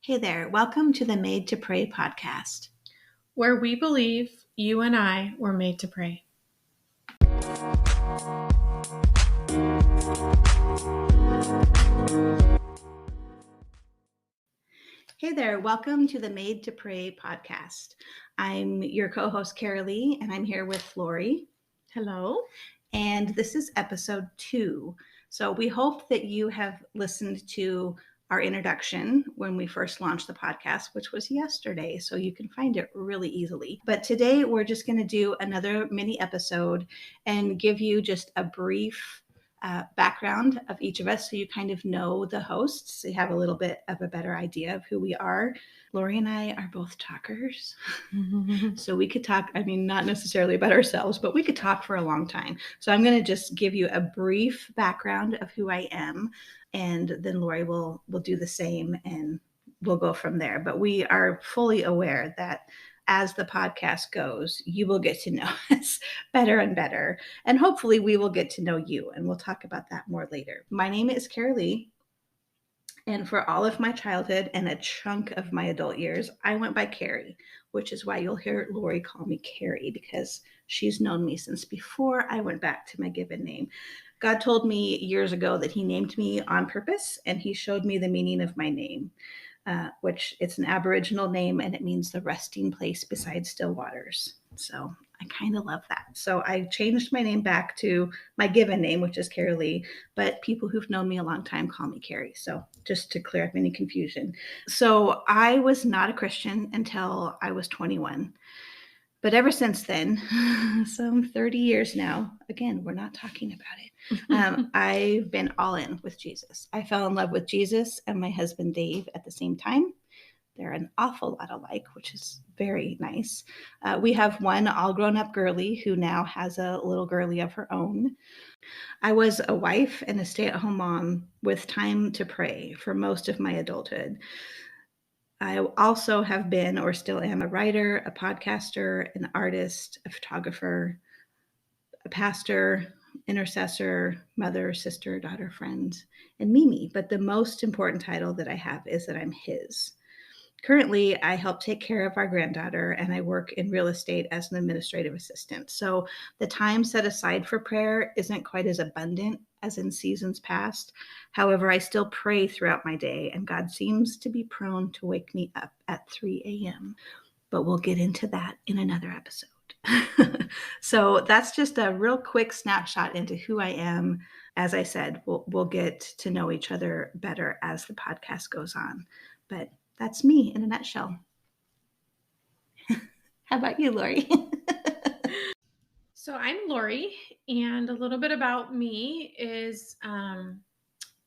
Hey there, welcome to the Made to Pray podcast, where we believe you and I were made to pray. Hey there, welcome to the Made to Pray podcast. I'm your co-host Karrilee, and I'm here with Lori. Hello. And this is episode 2. So we hope that you have listened to our introduction when we first launched the podcast, which was yesterday, so you can find it really easily. But today we're just going to do another mini episode and give you just a brief background of each of us so you kind of know the hosts, so you have a little bit of a better idea of who we are. Lori and I are both talkers, so we could talk, not necessarily about ourselves, but we could talk for a long time. So I'm going to just give you a brief background of who I am, and then Lori will do the same, and we'll go from there. But we are fully aware that as the podcast goes, you will get to know us better and better. And hopefully we will get to know you. And we'll talk about that more later. My name is Karrilee. And for all of my childhood and a chunk of my adult years, I went by Carrie, which is why you'll hear Lori call me Carrie, because she's known me since before I went back to my given name. God told me years ago that he named me on purpose, and he showed me the meaning of my name. Which it's an Aboriginal name, and it means the resting place beside still waters. So I kind of love that. So I changed my name back to my given name, which is Karrilee, but people who've known me a long time call me Carrie. So just to clear up any confusion. So I was not a Christian until I was 21. But ever since then, some 30 years now, again, we're not talking about it. I've been all in with Jesus. I fell in love with Jesus and my husband, Dave, at the same time. They're an awful lot alike, which is very nice. We have one all grown up girly who now has a little girly of her own. I was a wife and a stay-at-home mom with time to pray for most of my adulthood. I also have been, or still am, a writer, a podcaster, an artist, a photographer, a pastor, intercessor, mother, sister, daughter, friend, and Mimi. But the most important title that I have is that I'm his. Currently, I help take care of our granddaughter, and I work in real estate as an administrative assistant. So the time set aside for prayer isn't quite as abundant as in seasons past. However, I still pray throughout my day, and God seems to be prone to wake me up at 3 a.m. But we'll get into that in another episode. So that's just a real quick snapshot into who I am. As I said, we'll get to know each other better as the podcast goes on. But that's me in a nutshell. How about you, Lori? So I'm Lori, and a little bit about me is I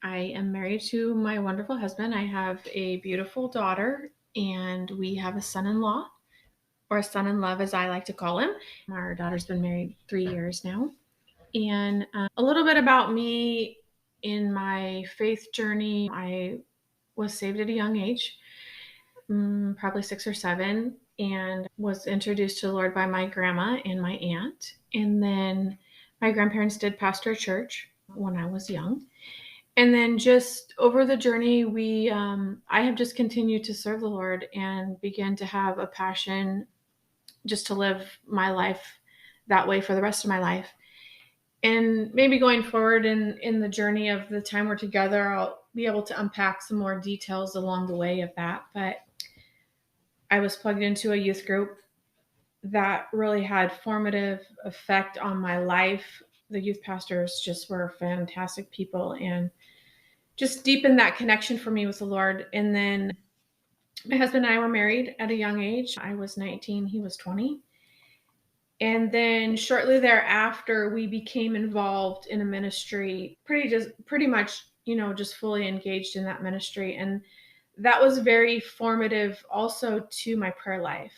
am married to my wonderful husband. I have a beautiful daughter, and we have a son-in-law, or a son-in-love, as I like to call him. Our daughter's been married 3 years now. And a little bit about me in my faith journey. I was saved at a young age, probably 6 or 7, and was introduced to the Lord by my grandma and my aunt. And then my grandparents did pastor a church when I was young. And then just over the journey, I have just continued to serve the Lord and began to have a passion just to live my life that way for the rest of my life. And maybe going forward in the journey of the time we're together, I'll be able to unpack some more details along the way of that. But I was plugged into a youth group that really had formative effect on my life. The youth pastors just were fantastic people and just deepened that connection for me with the Lord. And then my husband and I were married at a young age. I was 19, he was 20. And then shortly thereafter, we became involved in a ministry, pretty much, just fully engaged in that ministry. And that was very formative also to my prayer life.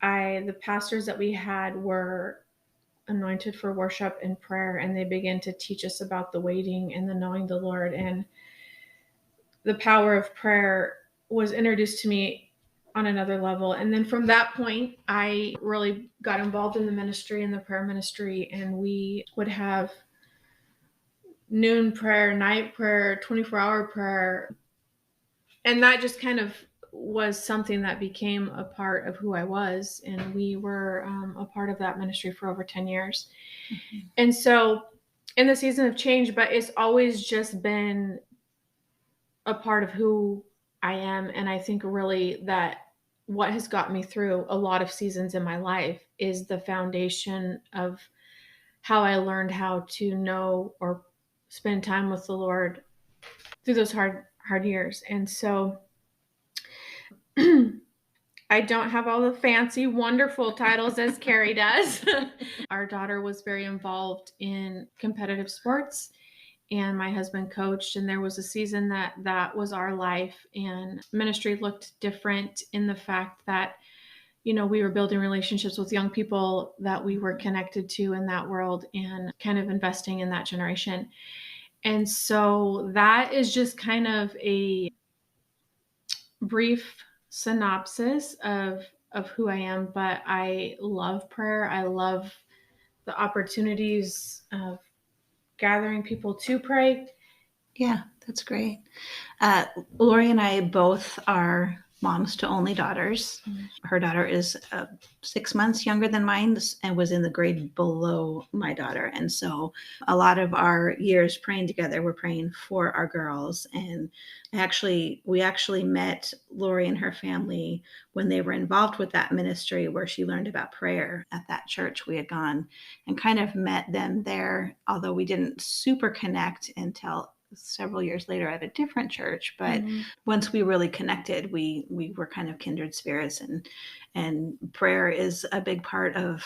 The pastors that we had were anointed for worship and prayer, and they began to teach us about the waiting and the knowing the Lord. And the power of prayer was introduced to me on another level. And then from that point, I really got involved in the ministry, in the prayer ministry, and we would have noon prayer, night prayer, 24-hour prayer. And that just kind of was something that became a part of who I was. And we were a part of that ministry for over 10 years. Mm-hmm. And so in the season of change, but it's always just been a part of who I am. And I think really that what has got me through a lot of seasons in my life is the foundation of how I learned how to know or spend time with the Lord through those hard years. And so I don't have all the fancy, wonderful titles as Carrie does. Our daughter was very involved in competitive sports, and my husband coached, and there was a season that was our life, and ministry looked different in the fact that, you know, we were building relationships with young people that we were connected to in that world and kind of investing in that generation. And so that is just kind of a brief synopsis of who I am, but I love prayer. I love the opportunities of gathering people to pray. Yeah, that's great. Lori and I both are moms to only daughters. Mm-hmm. Her daughter is 6 months younger than mine and was in the grade below my daughter. And so a lot of our years praying together, we're praying for our girls. And we actually met Lori and her family when they were involved with that ministry where she learned about prayer at that church we had gone, and kind of met them there, although we didn't super connect until several years later at a different church. But mm-hmm. once we really connected, we were kind of kindred spirits, and prayer is a big part of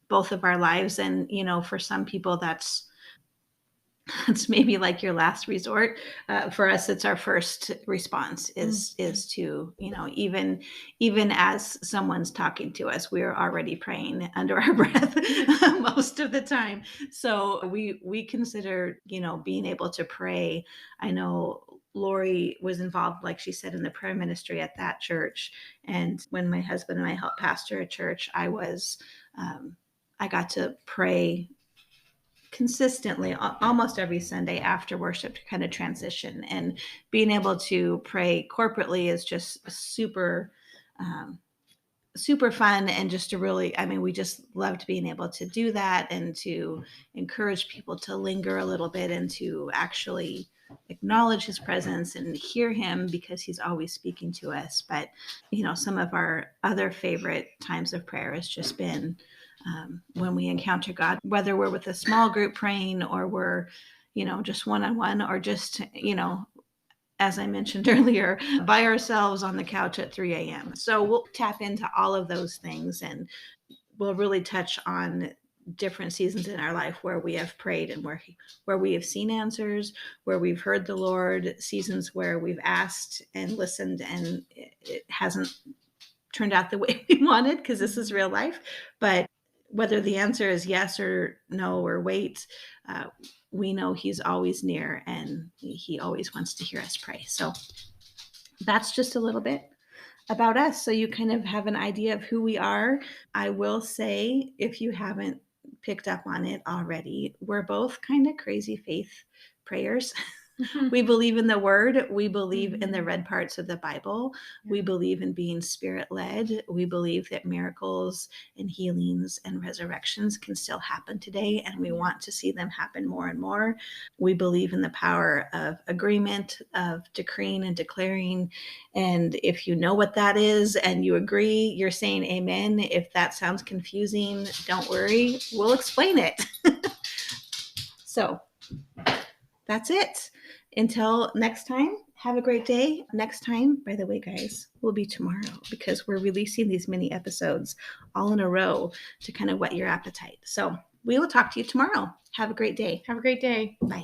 both of our lives. And, you know, for some people that's maybe like your last resort. For us, it's our first response is to, you know, even as someone's talking to us, we're already praying under our breath most of the time. So we consider, you know, being able to pray. I know Lori was involved, like she said, in the prayer ministry at that church. And when my husband and I helped pastor a church, I got to pray consistently almost every Sunday after worship to kind of transition, and being able to pray corporately is just super super fun. And just to really, I mean, we just loved being able to do that and to encourage people to linger a little bit and to actually acknowledge his presence and hear him, because he's always speaking to us. But, you know, some of our other favorite times of prayer has just been when we encounter God, whether we're with a small group praying or we're, you know, just one-on-one, or just, you know, as I mentioned earlier, by ourselves on the couch at 3 a.m. So we'll tap into all of those things, and we'll really touch on different seasons in our life where we have prayed and where we have seen answers, where we've heard the Lord, seasons where we've asked and listened and it hasn't turned out the way we wanted, because this is real life. But whether the answer is yes or no or wait, we know he's always near and he always wants to hear us pray. So that's just a little bit about us, so you kind of have an idea of who we are. I will say, if you haven't picked up on it already, we're both kind of crazy faith prayers. We believe in the word. We believe in the red parts of the Bible. We believe in being spirit-led. We believe that miracles and healings and resurrections can still happen today, and we want to see them happen more and more. We believe in the power of agreement, of decreeing and declaring. And if you know what that is and you agree, you're saying amen. If that sounds confusing, don't worry. We'll explain it. So that's it. Until next time, have a great day. Next time, by the way, guys, will be tomorrow, because we're releasing these mini episodes all in a row to kind of whet your appetite. So we will talk to you tomorrow. Have a great day. Have a great day. Bye.